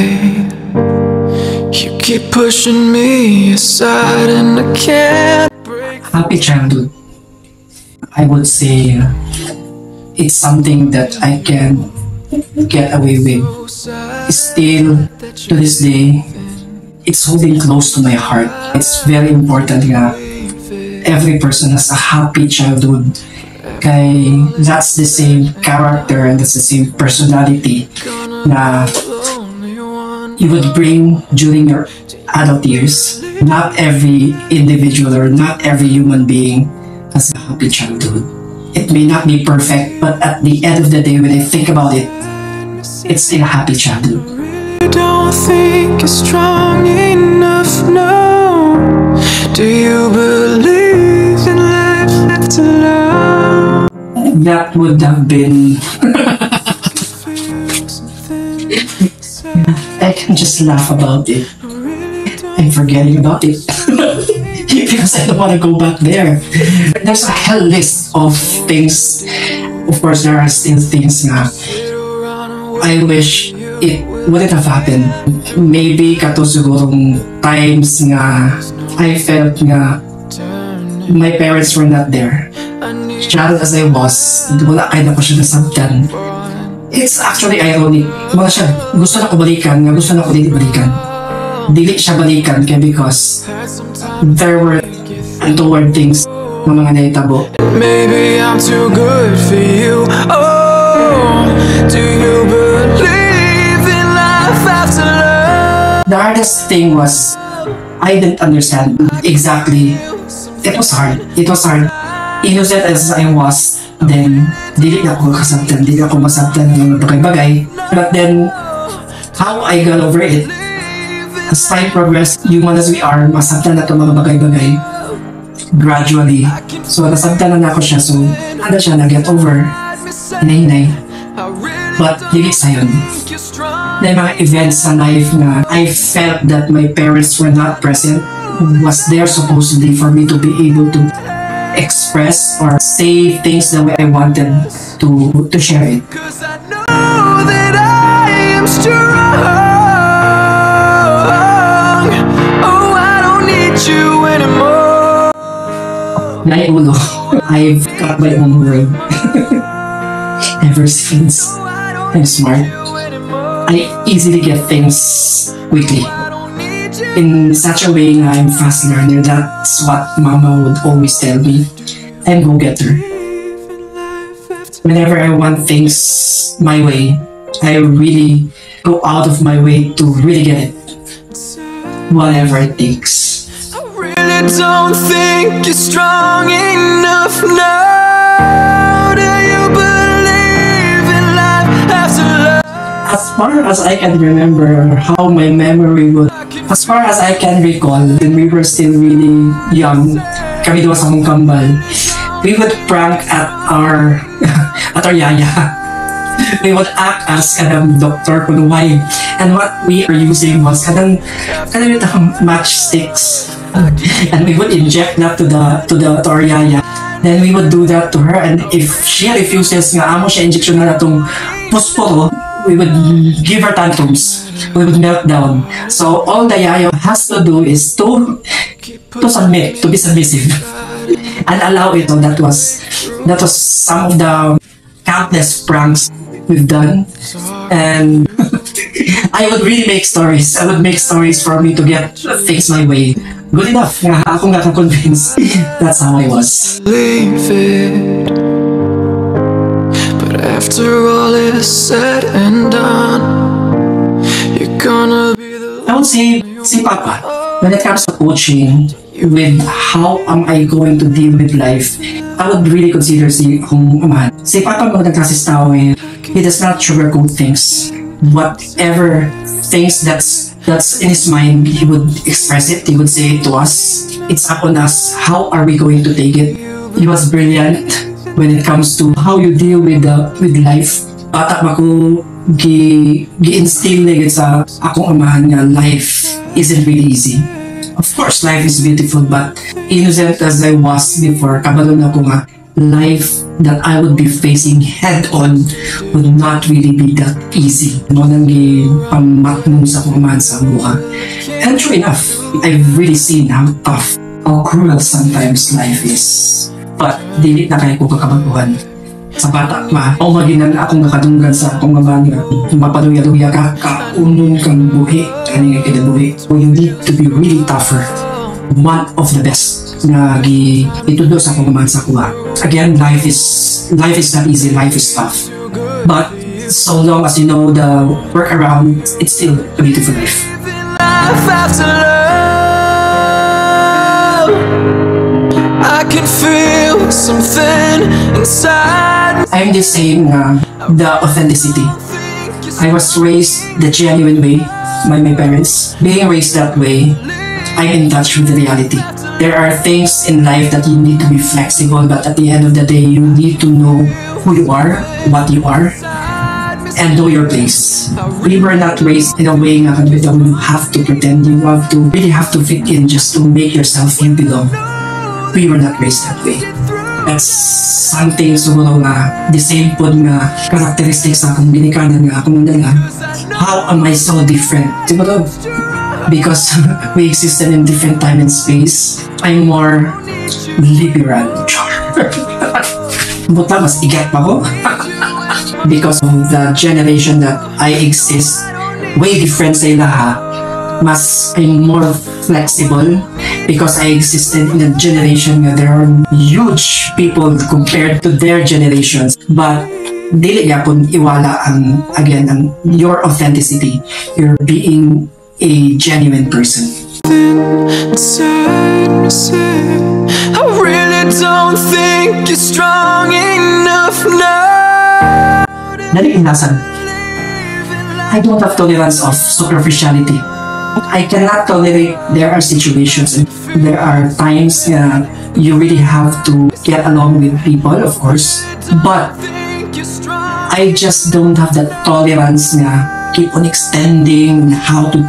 way. You keep pushing me aside and I can't break. Happy childhood, I would say it's something that I can get away with. Still, to this day, it's holding close to my heart. It's very important that every person has a happy childhood. Kay that's the same character and that's the same personality na you would bring during your adult years. Not every individual or not every human being has a happy childhood. It may not be perfect, but at the end of the day, when I think about it, it's still a happy childhood. I don't think you're strong enough now. Do you believe in life after love? That would have been I can just laugh about it. I'm forgetting about it because I don't want to go back there. There's a hell list of things. Of course, there are still things na I wish it wouldn't have happened. Maybe kato sigurong times nga I felt nga my parents were not there. Child as I was, wala kayo na ko siya nasabtan. It's actually ironic. Wala siya, gusto na ko balikan, nga gusto na ko dili balikan. Dili siya balikan kaya because there were untoward things ng mga naitabo. Maybe I'm too good for you. Oh, do you believe in life after love? The hardest thing was I didn't understand exactly. It was hard. It was hard. Innocent as I was, then dili na ako kasabtan, dili ako masabtan ng mga bagay-bagay. But then, how I got over it, as time progressed, human as we are, masabtan na itong mga bagay-bagay gradually. So, nasabtan na ako siya, so ada siya na-get over, hinay-hinay. But, dili sa yun. Na mga events sa life na I felt that my parents were not present, was there supposedly for me to be able to express or say things the way I wanted to share it. Cause I know that I am strong. Oh, I don't need you anymore. Naiulo, I've got my own world. Ever since I'm smart, I easily get things quickly. In such a way na I'm fast learner. That's what mama would always tell me. I'm go-getter. Whenever I want things my way, I really go out of my way to really get it. Whatever it takes. I really don't think you're strong enough now. Do you believe in life after love? As far as I can remember how my memory would, as far as I can recall, when we were still really young, kami doon sa akong kambal, we would prank at our yaya. We would act as kadang Dr. Kunuway. And what we are using was kadang yung matchsticks. And we would inject that to our yaya. Then we would do that to her, and if she refuses nga amo siya injection na itong posporo, we would give her tantrums. We would melt down. So all the yaya has to do is to submit, to be submissive, and allow it. So that was some of the countless pranks we've done, and I would really make stories. I would make stories for me to get things my way. Good enough. Nga ako nga convinced. That's how I was. Leave it. But after all is said and done, you're gonna be the I would say, si Papa, when it comes to coaching, with how am I going to deal with life, I would really consider si akong amahan. Si Papa mo nagkasistaw eh, he does not sugarcoat things. Whatever things that's in his mind, he would express it, he would say it to us. It's up on us, how are we going to take it? He was brilliant when it comes to how you deal with life. Bata ba ko gi-instill na sa akong amahan nga life isn't really easy. Of course, life is beautiful, but innocent as I was before, kabalo na ko nga, life that I would be facing head on would not really be that easy. No nang pamatnong sa kumahan sa buha. And true enough, I've really seen how tough, how cruel sometimes life is. But dili na kayo ko kakabaguhan. Sa bata pa, o maginan akong nakadunggan sa akong mga nga mapaluya-luya ka, kaunon kang buhi, kani nga kinabuhi. So you need to be really tougher. One of the best na itudo sa akong mga sa kuha. Again, life is not easy, life is tough. But so long as you know the workaround, it's still a beautiful life. Life after love, I can feel something inside. I'm just saying the authenticity. I was raised the genuine way by my parents. Being raised that way, I'm in touch with the reality. There are things in life that you need to be flexible, but at the end of the day, you need to know who you are, what you are, and know your place. We were not raised in a way that you have to pretend, you really have to fit in just to make yourself feel belong. We were not raised that way. That's something siguro nga the same po nga characteristics sa akong ginikanan nga akong nandala. How am I so different? Siguro because we existed in different time and space, I'm more liberal. Buta, mas igat pa ko. Because of the generation that I exist, way different sa ilaha, mas I'm more flexible because I existed in a generation where there are huge people compared to their generations. But dili yapon iwala ang your authenticity, your being a genuine person. Inside me say, I really don't think you're strong enough now. Dali inasan. I don't have tolerance of superficiality. I cannot tolerate there are situations and there are times you really have to get along with people, of course. But I just don't have that tolerance keep on extending how to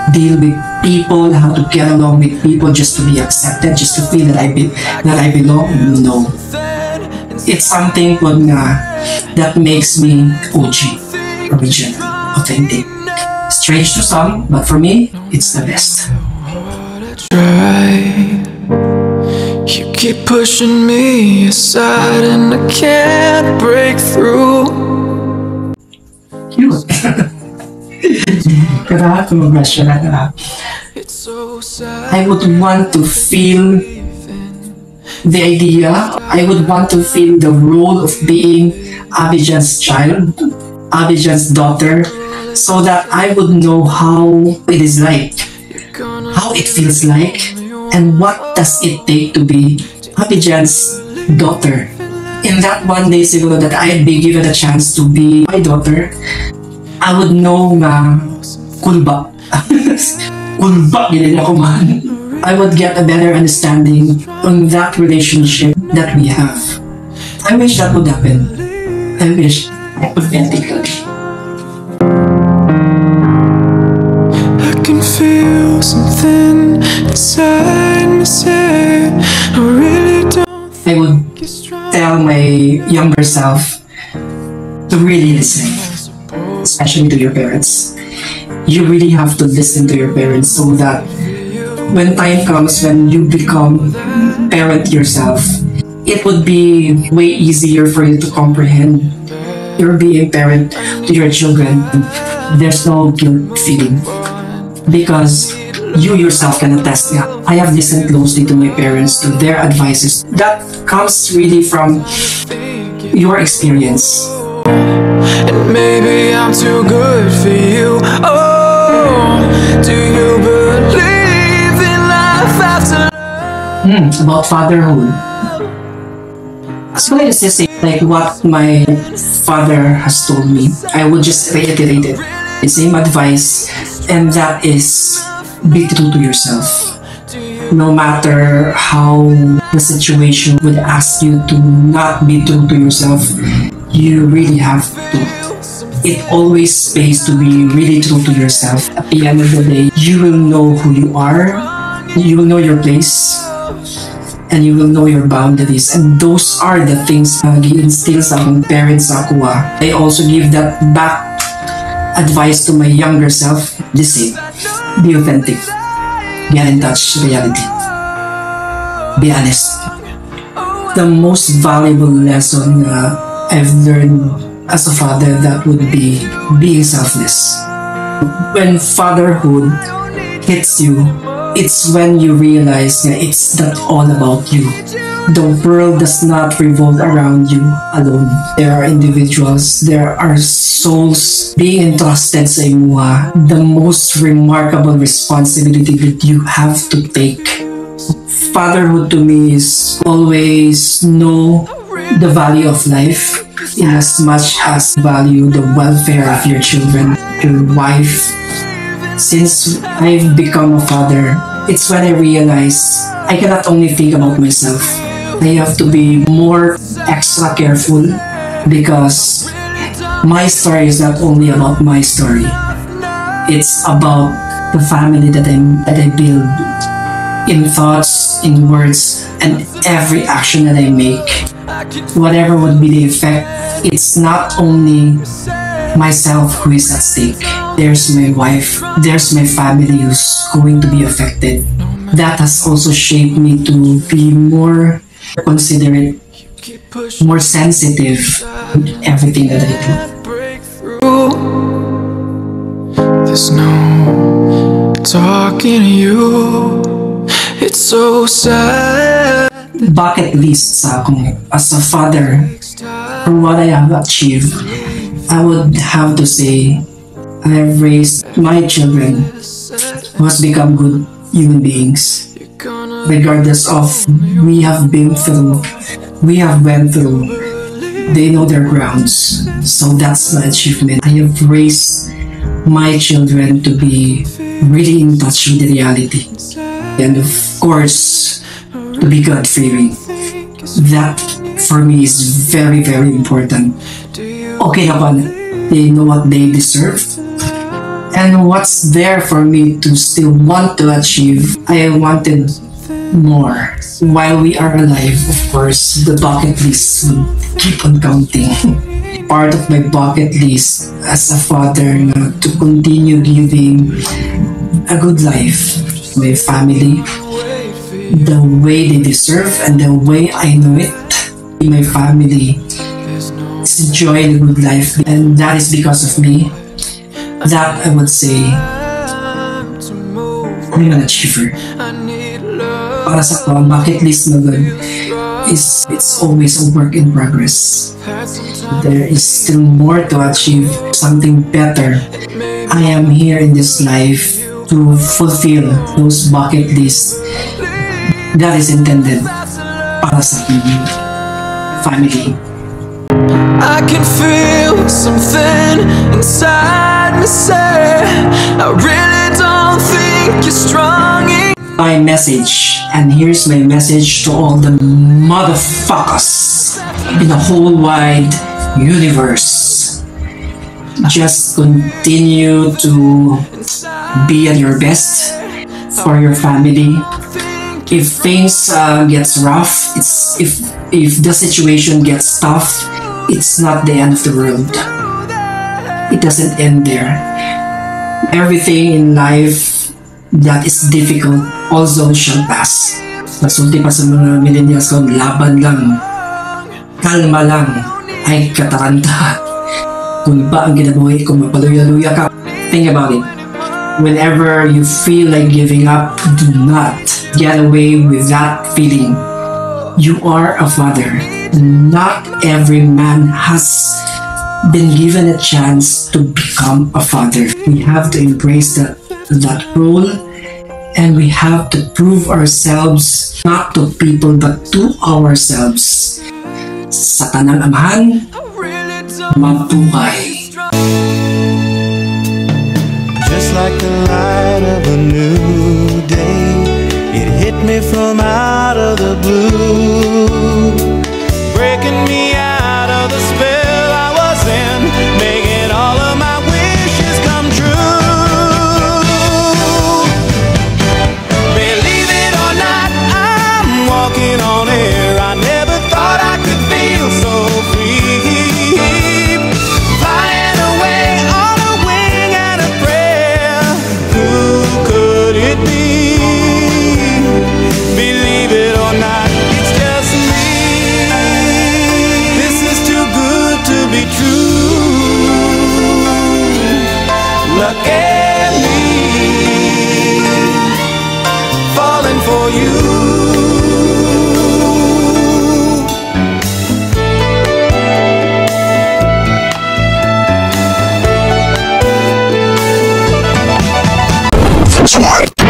deal with people, how to get along with people just to be accepted, just to feel that I belong. No. It's something that makes me OG, original, authentic. Strange to some, but for me, it's the best. Try. You keep pushing me aside and I can't break through. Cute. It's so sad. I would want to feel the idea. I would want to feel the role of being Abidjan's child, Abidjan's daughter, so that I would know how it is like, how it feels like, and what does it take to be Abidjan's daughter. In that one day siguro that I'd be given a chance to be my daughter, I would know kulba. Kulba, gila ako man. I would get a better understanding on that relationship that we have. I wish that would happen. I wish authentically. I can feel something inside me say, I really don't I would get strong. tell my younger self to really listen, especially to your parents. You really have to listen to your parents so that when time comes when you become parent yourself, it would be way easier for you to comprehend you're being parent to your children. There's no guilt feeling because you yourself can attest that I have listened closely to my parents, to their advices. That comes really from your experience. And maybe I'm too good for you. Oh, do you believe in life after About fatherhood. So I just say like what my father has told me. I would just reiterate it. The same advice, and that is be true to yourself. No matter how the situation would ask you to not be true to yourself, you really have to. It always pays to be really true to yourself. At the end of the day, you will know who you are, you will know your place, and you will know your boundaries. And those are the things na gi-instill sa akong parents sa ako. I also give that back advice to my younger self. The same. Be authentic. Get in touch with reality. Be honest. The most valuable lesson I've learned as a father, that would be being selfless. When fatherhood hits you, it's when you realize that it's not all about you. The world does not revolve around you alone. There are individuals, there are souls being entrusted sa imuha. The most remarkable responsibility that you have to take. Fatherhood to me is always know the value of life in as much as value the welfare of your children, your wife. Since I've become a father, it's when I realize I cannot only think about myself. I have to be more extra careful because my story is not only about my story. It's about the family that I build in thoughts, in words, and every action that I make. Whatever would be the effect, it's not only myself who is at stake. There's my wife, there's my family who's going to be affected. That has also shaped me to be more considerate, more sensitive in everything that I do. There's no talking to you. It's so sad. Bucket list sa akong as a father, for what I have achieved, I would have to say I have raised my children who has become good human beings. Regardless of we have been through, we have went through, they know their grounds. So that's my achievement. I have raised my children to be really in touch with the reality. And of course, to be God-fearing. That for me is very, very important. Okay naman, they know what they deserve. And what's there for me to still want to achieve, I wanted more. While we are alive, of course, the bucket list will keep on counting. Part of my bucket list as a father to continue giving a good life to my family, the way they deserve and the way I know it. My family is enjoying a good life, and that is because of me. That I would say I'm an achiever. Para sa ko, ang bucket list na good is it's always a work in progress. There is still more to achieve, something better. I am here in this life to fulfill those bucket lists that is intended para sa aking family. I can feel something inside me say I really don't think you're strong enough. My message, and here's my message to all the motherfuckers in the whole wide universe. Just continue to be at your best for your family. If things gets rough, if the situation gets tough, it's not the end of the world. It doesn't end there. Everything in life that is difficult also shall pass. Masulti pa sa mga millennials ko, laban lang, kalma lang, ay kataranta. Kung iba ang ginabuhi, kung mapaluya-luya ka, think about it. Whenever you feel like giving up, do not get away with that feeling. You are a father. Not every man has been given a chance to become a father. We have to embrace that role, and we have to prove ourselves not to people but to ourselves. Sa tanang amahan, mabuhay. Just like the light of a new day, it hit me from out of the blue, breaking me out of the spell I was in, making all of my wishes come true. Believe it or not, I'm walking on Smart.